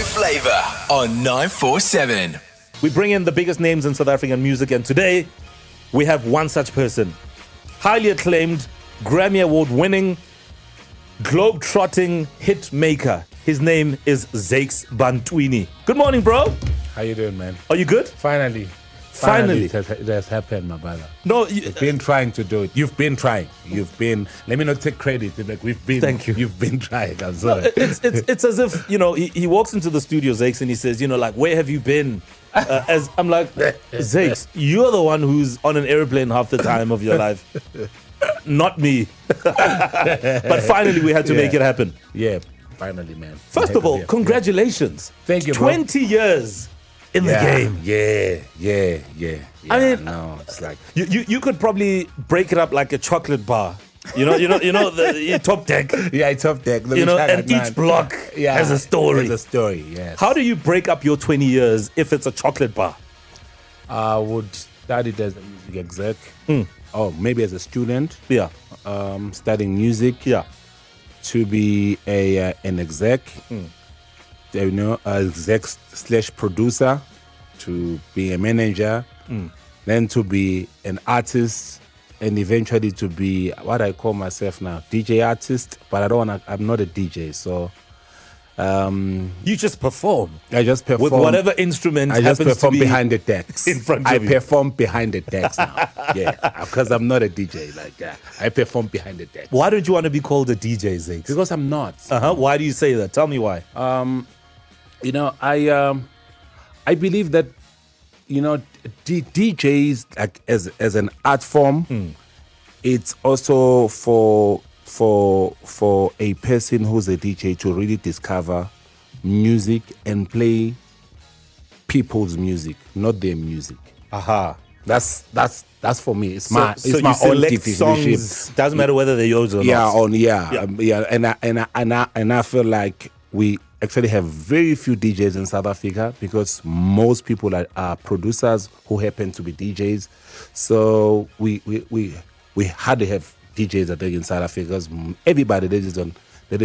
Flava on 947. We bring in the biggest names in South African music, and today we have one such person. Highly acclaimed, Grammy Award winning, globe-trotting hit maker. His name is Zakes Bantwini. Good morning, bro. How you doing, man? Are you good? Finally. It has happened, my brother. No, you've been trying to do it. You've been trying. Let me not take credit. Like we've been. Thank you. You've been trying. I'm sorry. No, it's as if, he walks into the studio, Zakes, and he says, where have you been? As I'm like, Zakes, you're the one who's on an airplane half the time of your life. Not me. But finally, we had to make it happen. Yeah, finally, man. First of all, congratulations. Thank you, bro. 20 years in the game. Yeah. I mean, no, it's like you could probably break it up like a chocolate bar. The top deck. Yeah, top deck. And each block has a story. Has a story, yes. How do you break up your 20 years if it's a chocolate bar? I would start it as a music exec. Or maybe as a student. Yeah. Studying music. Yeah. To be an exec. Exec / producer. To be a manager. Then to be an artist. And eventually to be what I call myself now, DJ artist. But I'm not a DJ, so... you just perform. I just perform. With whatever instrument I just happens perform to be behind the decks. in front of I you. perform behind the decks now. Yeah, because I'm not a DJ like that. I perform behind the decks. Why don't you want to be called a DJ, Zakes? Because I'm not. Why do you say that? Tell me why. I believe that DJs like as an art form, it's also for a person who's a DJ to really discover music and play people's music, not their music. That's for me. It's my own definition. Doesn't matter whether they're yours or not. And I feel like we actually have very few DJs in South Africa because most people are producers who happen to be DJs. So we hardly have DJs I think in South Africa because everybody that is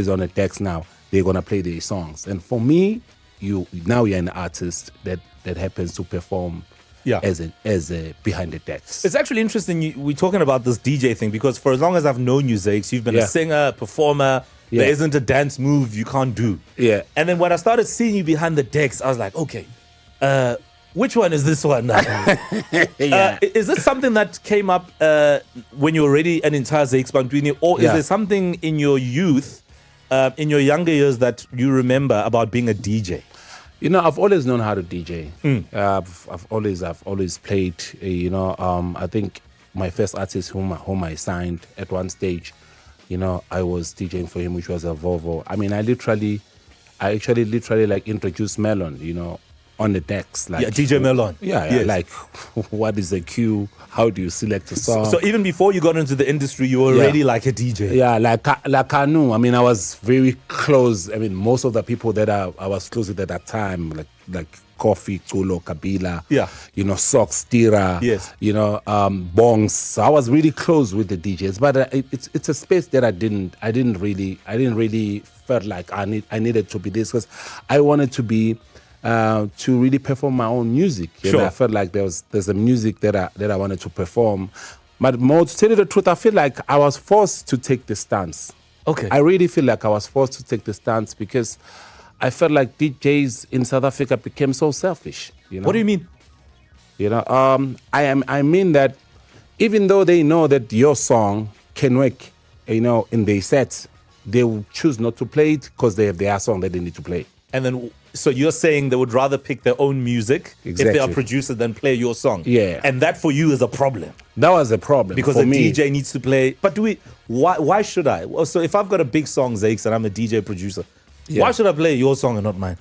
on the decks now, they're gonna play their songs. And for me, you're an artist that happens to perform as a behind the decks. It's actually interesting we're talking about this DJ thing because for as long as I've known you, Zakes, you've been a singer, performer. There isn't a dance move you can't do. Yeah. And then when I started seeing you behind the decks, I was like, okay, which one is this one now? Is this something that came up when you were already an entire Zakes Bantwini, or is there something in your youth, in your younger years, that you remember about being a DJ? I've always known how to DJ. I've always played. I think my first artist whom I signed at one stage, I was DJing for him, which was a Volvo. I mean, I actually literally like introduced Melon, on the decks. Like, DJ Melon. Like, what is the cue? How do you select a song? So even before you got into the industry, you were already like a DJ. Yeah, like I knew. I mean, I was very close. I mean, most of the people that I was close with at that time, like Kofi, Kulo, Kabila, Socks, Tira, Bongs. So I was really close with the DJs, but it's a space that I didn't really felt like I needed to be this because I wanted to be to really perform my own music. Sure. I felt like there's a music that I wanted to perform, but more to tell you the truth, I feel like I was forced to take the stance. Okay, I really feel like I was forced to take the stance because I felt like DJs in South Africa became so selfish. What do you mean? I mean that even though they know that your song can work, in their sets, they will choose not to play it because they have their song that they need to play. And then, so you're saying they would rather pick their own music if they are producers than play your song. Yeah. And that for you is a problem. That was a problem because for the me. DJ needs to play. But why should I? Well, so if I've got a big song, Zakes, and I'm a DJ producer, why should I play your song and not mine?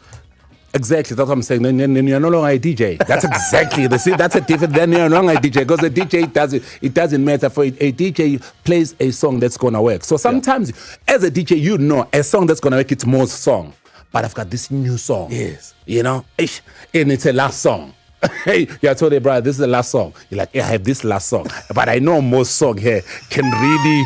Exactly, that's what I'm saying. Then you're no longer a DJ. That's exactly that's a different. Then you're no longer a DJ because the DJ doesn't matter. For a DJ plays a song that's gonna work. So sometimes as a DJ, a song that's gonna work, it's more song. But I've got this new song. Yes. And it's a last song. Hey, I told you, brother, this is the last song. You're like, I have this last song. But I know most song here can really,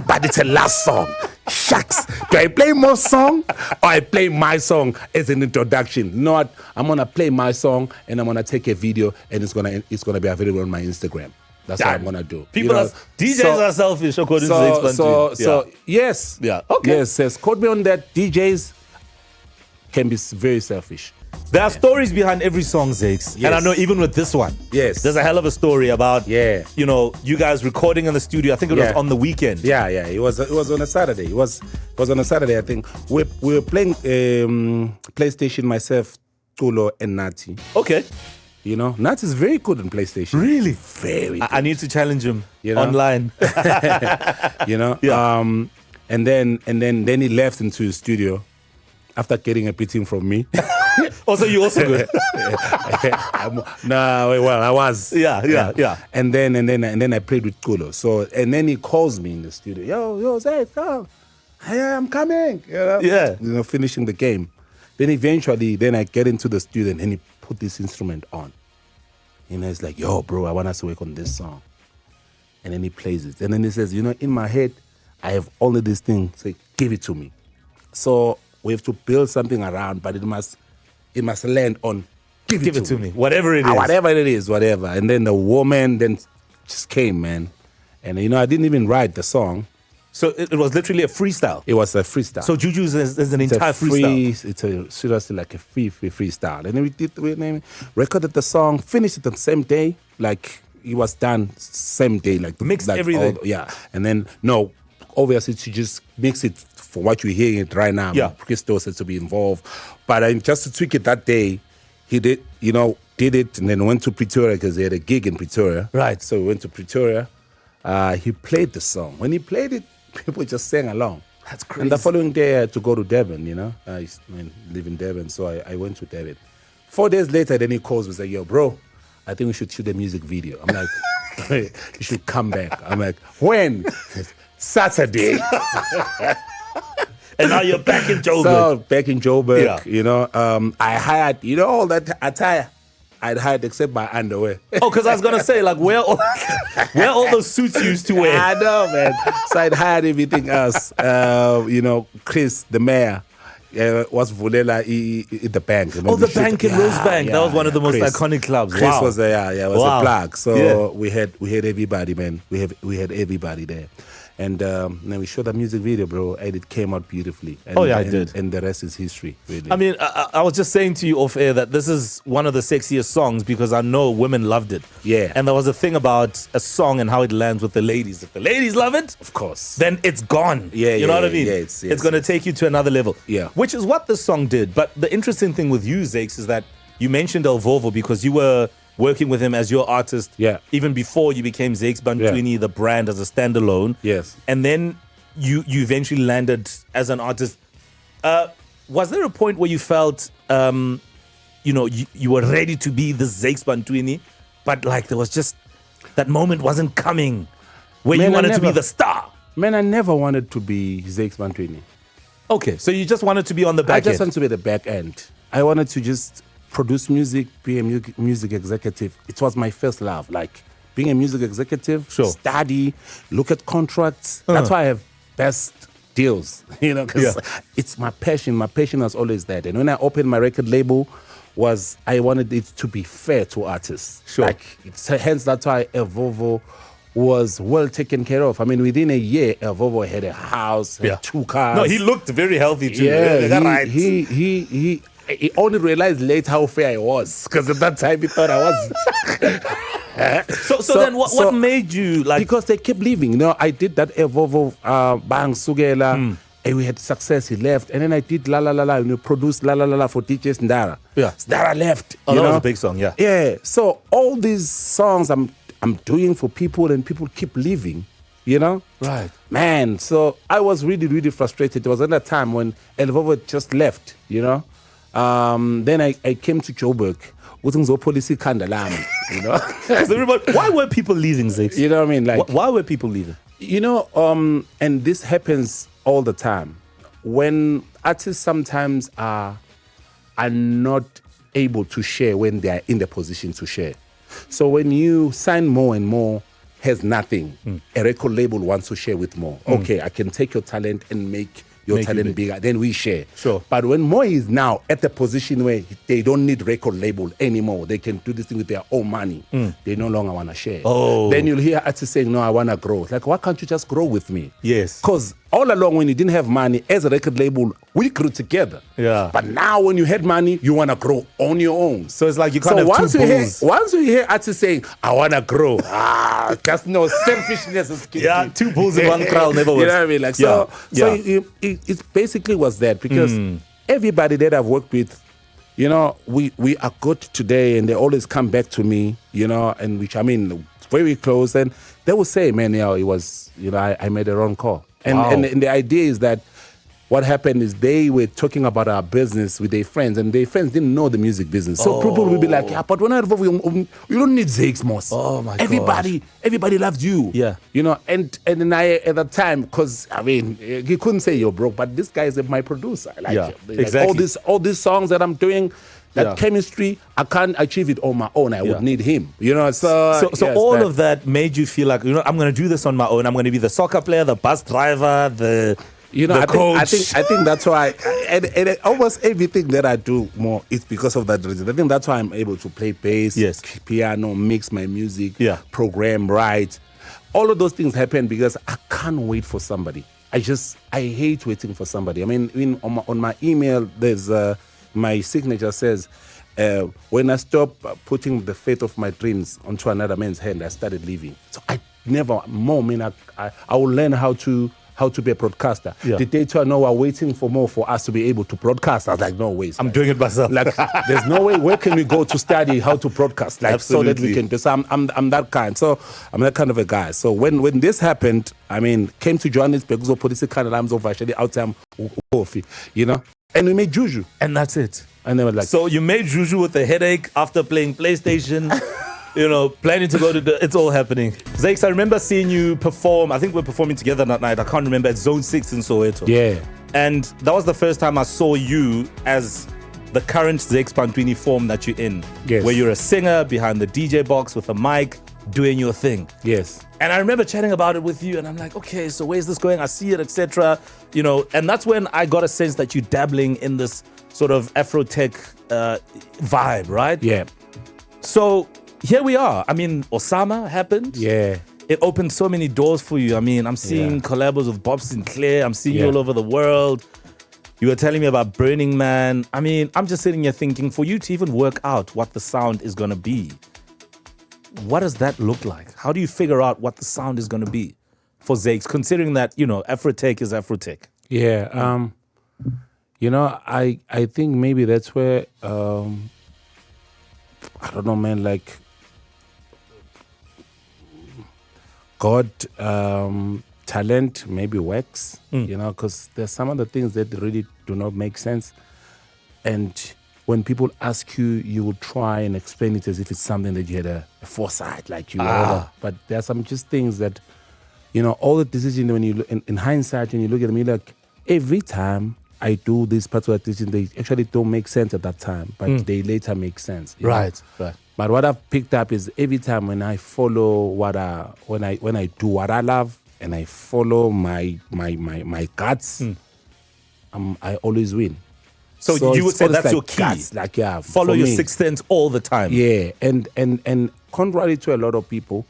but it's a last song. shucks, do I play Mo's song or I play my song as an introduction? You know what? I'm gonna play my song and I'm gonna take a video and it's gonna be available on my Instagram. That's what I'm gonna do. DJs are selfish according to Zakes Bantwini. So yes. Yeah. Okay. Yes. Quote me on that. DJs can be very selfish. There are stories behind every song, Zakes. Yes. And I know even with this one, yes, there's a hell of a story about, you know, you guys recording in the studio. I think it was on the weekend. Yeah. It was on a Saturday. It was on a Saturday, I think. We were playing PlayStation, myself, Tulo, and Nati. Okay. You know, Nati is very good on PlayStation. Really? Very good. I need to challenge him online. You know? Yeah. And then he left into the studio after getting a beating from me. Also, you also good. I was. Yeah. And then I played with Kulo. So and then he calls me in the studio. Yo, Zay, come. Yeah, I'm coming. You know? Yeah. You know, finishing the game. Then eventually, I get into the studio and he put this instrument on. You know, it's like, yo, bro, I want us to work on this song. And then he plays it. And then he says, you know, in my head, I have only this thing. Say, give it to me. So we have to build something around, but it must land on give it to me. Whatever it is. Whatever it is, whatever. And then the woman then just came, man. And, you know, I didn't even write the song. So it was literally a freestyle. It was a freestyle. So Juju's is an entire freestyle. It's seriously like a free freestyle. And then we recorded the song, finished it the same day. Like it was done same day. Like mixed everything. And then obviously to just mix it for what you're hearing it right now. Yeah. Christo said to be involved. But just to tweak it that day, he did it and then went to Pretoria because he had a gig in Pretoria. Right. So we went to Pretoria. He played the song. When he played it, people just sang along. That's crazy. And the following day I had to go to Durban, you know. I live in Durban, so I went to Durban. 4 days later, then he calls me and says, yo, bro, I think we should shoot a music video. I'm like, you should come back. I'm like, when? Saturday. And now you're back in Joburg. So, back in Joburg, you know. I hired, you know, all that attire. I'd hired except my underwear. Oh, because I was going to say, like, where all those suits you used to wear. I know, man. So I'd hired everything else. You know, Chris, the mayor, was Vulela at the bank. The bank in Rosebank. That was one of the most iconic clubs. Chris was there, was a plug. So we had everybody, man. We had everybody there. And then we shot a music video, bro, and it came out beautifully. And, it did. And the rest is history, really. I mean, I was just saying to you off air that this is one of the sexiest songs because I know women loved it. Yeah. And there was a thing about a song and how it lands with the ladies. If the ladies love it, of course, then it's gone. Yeah, you know what I mean? Yeah, it's going to take you to another level. Yeah. Which is what this song did. But the interesting thing with you, Zakes, is that you mentioned El Vovo because you were working with him as your artist even before you became Zakes Bantwini, the brand as a standalone. Yes. And then you eventually landed as an artist. Was there a point where you felt, you were ready to be the Zakes Bantwini, but like there was just, that moment wasn't coming where you wanted to be the star? Man, I never wanted to be Zakes Bantwini. Okay, so you just wanted to be on the back end. I just wanted to be the back end. I wanted to just produce music, be a music executive. It was my first love. Like being a music executive, study, look at contracts. That's why I have best deals, you know, because it's my passion. My passion was always that. And when I opened my record label, I wanted it to be fair to artists. Sure. Like, hence that's why El Vovo was well taken care of. I mean, within a year, El Vovo had a house, had 2 cars. No, he looked very healthy too. Yeah, he only realized later how fair I was, because at that time he thought I wasn't. So then what made you like? Because they kept leaving. You know, I did that Evovo Bang Sugela, and we had success. He left, and then I did La La La La, produced La La La La for DJ Ndara. Yeah, Ndara left. Oh, that was a big song. Yeah. Yeah. So all these songs I'm doing for people, and people keep leaving. You know? Right. Man, so I was really, really frustrated. There was another time when El Vovo just left, you know? Then I came to Joburg. Policy you know? Why were people leaving, Zakes? You know what I mean? Like, why were people leaving? You know, and this happens all the time. When artists sometimes are not able to share when they are in the position to share. So when you sign more and more, has nothing, a record label wants to share with Mo. Okay, I can take your talent and make your talent bigger. Then we share. Sure. But when Mo is now at the position where they don't need record label anymore, they can do this thing with their own money. They no longer want to share. Oh. Then you'll hear artists saying, no, I want to grow. Like, why can't you just grow with me? Yes. Because all along when you didn't have money, as a record label, we grew together. Yeah. But now when you had money, you want to grow on your own. So it's like you can't have two bulls. Once you hear artists saying, I want to grow, just no selfishness is kicking. Yeah, two bulls in one crowd never works. You know what I mean? Like, so it basically was that because everybody that I've worked with, you know, we are good today and they always come back to me, you know, and which, I mean, very close. And they will say, man, yeah, it was, you know, I made a wrong call. And the idea is that what happened is they were talking about our business with their friends, and their friends didn't know the music business. So people will be like, yeah, but when I you don't need Zakes Moss. Oh my god. Everybody loves you. Yeah. You know, and then I at the time, because I mean, he couldn't say you're broke, but this guy is my producer. Like, exactly. All these songs that I'm doing, that chemistry, I can't achieve it on my own. I would need him. You know, so all of that made you feel like, you know, I'm going to do this on my own. I'm going to be the soccer player, the bus driver, the I think that's why, and almost everything that I do more is because of that reason. I think that's why I'm able to play bass, piano, mix my music, program, write. All of those things happen because I can't wait for somebody. I hate waiting for somebody. I mean, on my email, there's my signature says, when I stop putting the fate of my dreams onto another man's hand, I started living. So I will learn how to be a broadcaster. Yeah. The day I know we're waiting for more for us to be able to broadcast. I was like, no way. I'm doing it myself. Like, there's no way. Where can we go to study how to broadcast? Like, absolutely. So that we can do. So I'm that kind. So I'm that kind of a guy. So when this happened, I mean, came to Johannesburg, so police kind of lambs over actually out time coffee, you know, and we made Juju, and that's it. And they were like, so you made Juju with a headache after playing PlayStation. You know, planning to go to it's all happening. Zakes, I remember seeing you perform. I think we're performing together that night. I can't remember. At Zone 6 in Soweto. Yeah. And that was the first time I saw you as the current Zakes Bantwini form that you're in. Yes. Where you're a singer behind the DJ box with a mic, doing your thing. Yes. And I remember chatting about it with you, and I'm like, okay, so where's this going? I see it, etc. You know, and that's when I got a sense that you're dabbling in this sort of Afro-tech vibe, right? Yeah. So here we are. I mean, Osama happened. Yeah. It opened so many doors for you. I mean, I'm seeing collabos with Bob Sinclair. I'm seeing you all over the world. You were telling me about Burning Man. I mean, I'm just sitting here thinking, for you to even work out what the sound is going to be, what does that look like? How do you figure out what the sound is going to be for Zakes, considering that, you know, Afro-tech is Afro-tech? Yeah. You know, I think maybe that's where, I don't know, man, like, God, talent maybe works, you know, because there's some of the things that really do not make sense. And when people ask you, you will try and explain it as if it's something that you had a foresight, like you. But there are some just things that, you know, all the decisions when you in hindsight, when you look at me, like every time I do these parts of the decision, they actually don't make sense at that time, but they later make sense. Right. But what I've picked up is every time when I follow when I do what I love and I follow my guts, I always win. So you would say that's your key, guts, like follow your sixth sense all the time. Yeah, and contrary to a lot of people,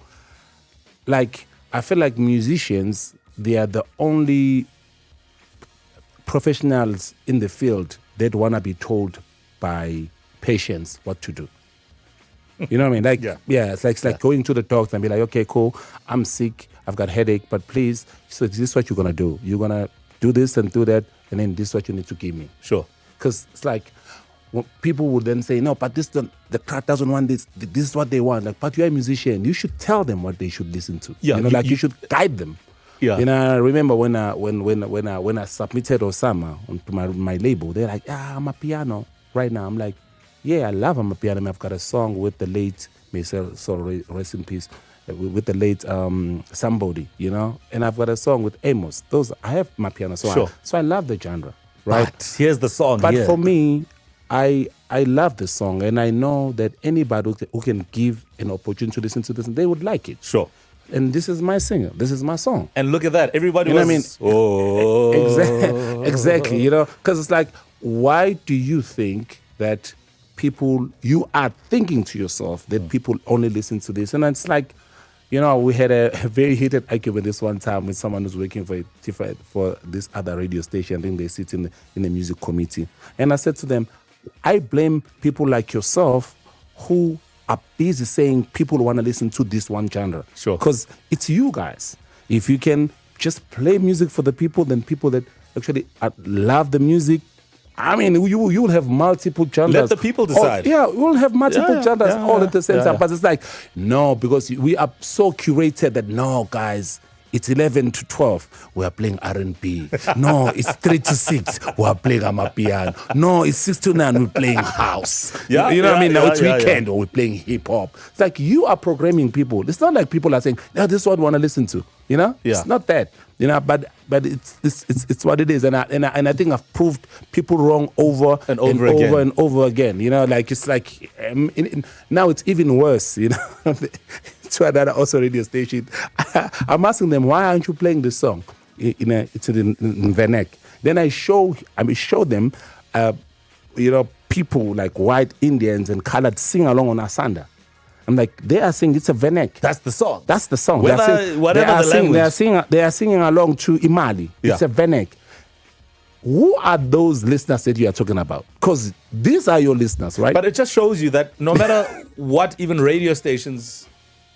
like I feel like musicians, they are the only professionals in the field that want to be told by patients what to do. You know what I mean? Like, it's like going to the doctor and be like, okay, cool, I'm sick, I've got headache, but please, so this is what you're going to do. You're going to do this and do that, and then this is what you need to give me. Sure. Because it's like, people would then say, no, but the crowd doesn't want this. This is what they want. Like, but you're a musician. You should tell them what they should listen to. Yeah, you know, you should guide them. Yeah. You know, I remember when I submitted Osama onto my label, they're like, I'm a piano right now. I'm like, yeah, I love I'm a piano. I've got a song with the late, sorry, rest in peace, with the late somebody, you know, and I've got a song with Amos. I have my piano, so I love the genre, right? But here's the song. But for me, I love the song, and I know that anybody who can give an opportunity to listen to this, they would like it. Sure. and this is my singer. This is my song. And look at that. Everybody you know was... what I mean? Exactly. You know, because it's like, why do you think that people, you are thinking to yourself that people only listen to this? And it's like, you know, we had a very heated argument this one time with someone who's working for this other radio station. I think they sit in the music committee. And I said to them, I blame people like yourself who are busy saying people want to listen to this one genre. Sure. Because it's you guys. If you can just play music for the people, then people that actually love the music, I mean, you will have multiple genres. Let the people decide. We'll have multiple genres all at the same time. Yeah. But it's like, no, because we are so curated that, no, guys, it's 11 to 12, we are playing R&B. No, it's 3 to 6, we are playing Amapiano. No, it's 6 to 9, we're playing house. You know what I mean? Now it's weekend, or we're playing hip hop. It's like you are programming people. It's not like people are saying, no, this is what I want to listen to. You know? Yeah. It's not that. You know, but it's what it is. And I think I've proved people wrong over and over again. You know, like it's like now it's even worse, you know. To another also radio station, I'm asking them, why aren't you playing this song in Venek? Then I show them, you know, people like white Indians and colored sing along on Asanda. I'm like, they are singing, it's a Venek. That's the song. That's the song. Whatever the language. They are singing along to Imali. It's a Venek. Who are those listeners that you are talking about? Because these are your listeners, right? But it just shows you that no matter what even radio stations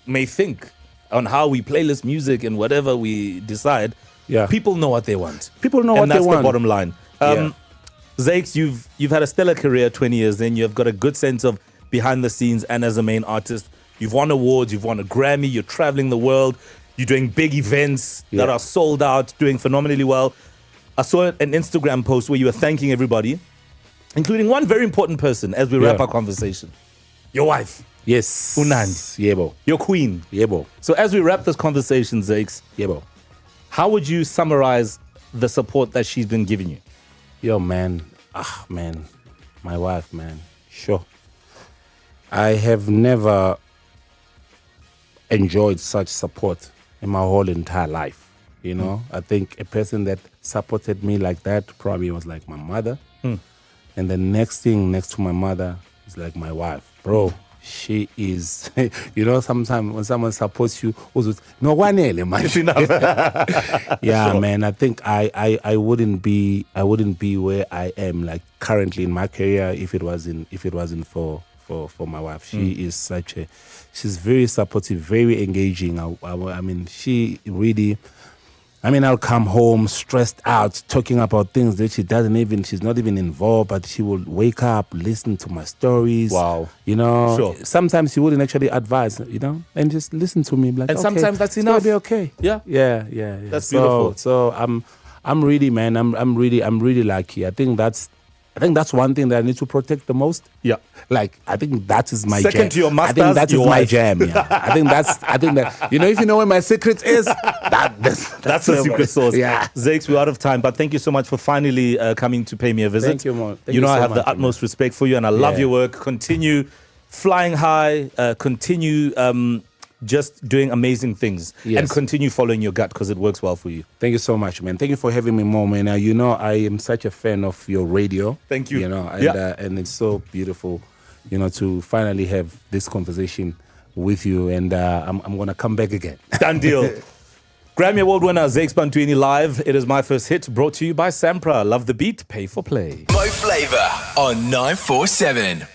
may think on how we playlist music and whatever we decide, people know what they want. People know what they want. And that's the bottom line. Zakes, you've had a stellar career, 20 years in. You've got a good sense of behind the scenes and as a main artist. You've won awards, you've won a Grammy, you're traveling the world, you're doing big events that are sold out, doing phenomenally well. I saw an Instagram post where you were thanking everybody, including one very important person as we wrap our conversation. Your wife. Yes. Unandi. Yebo. Your queen. Yebo. So as we wrap this conversation, Zakes, Yebo, how would you summarize the support that she's been giving you? Yo, man. Man. My wife, man. Sure. I have never enjoyed such support in my whole entire life. You know, I think a person that supported me like that probably was like my mother. And the next thing next to my mother is like my wife. Bro, she is, you know, sometimes when someone supports you, no one man. Yeah, sure. Man, I think I wouldn't be where I am like currently in my career if it wasn't for my wife. She is she's very supportive, very engaging. I mean, she really, I'll come home stressed out, talking about things that she's not even involved, but she will wake up, listen to my stories. Wow. You know, sure. Sometimes she wouldn't actually advise, you know, and just listen to me. Like, and sometimes that's enough. It's gonna be okay. Yeah. That's beautiful. So I'm really, man, I'm really lucky. I think that's one thing that I need to protect the most. Yeah. Like, I think that is my Second jam. to your masters, I think that is my wife. Jam. Yeah. I think that, you know, if you know where my secret is, that's the secret sauce. Yeah. Zakes, we're out of time, but thank you so much for finally coming to pay me a visit. Thank you, Mo. You know, I have the utmost respect for you, and I love your work. Continue flying high, continue just doing amazing things, and continue following your gut because it works well for you. Thank you so much, man. Thank you for having me, Mo, man. You know, I am such a fan of your radio. Thank you. You know, and it's so beautiful, you know, to finally have this conversation with you, and I'm going to come back again. Done deal. Grammy Award winner Zakes Bantwini live. It is my first hit, brought to you by Sampra. Love the beat, pay for play. Mo Flava on 947.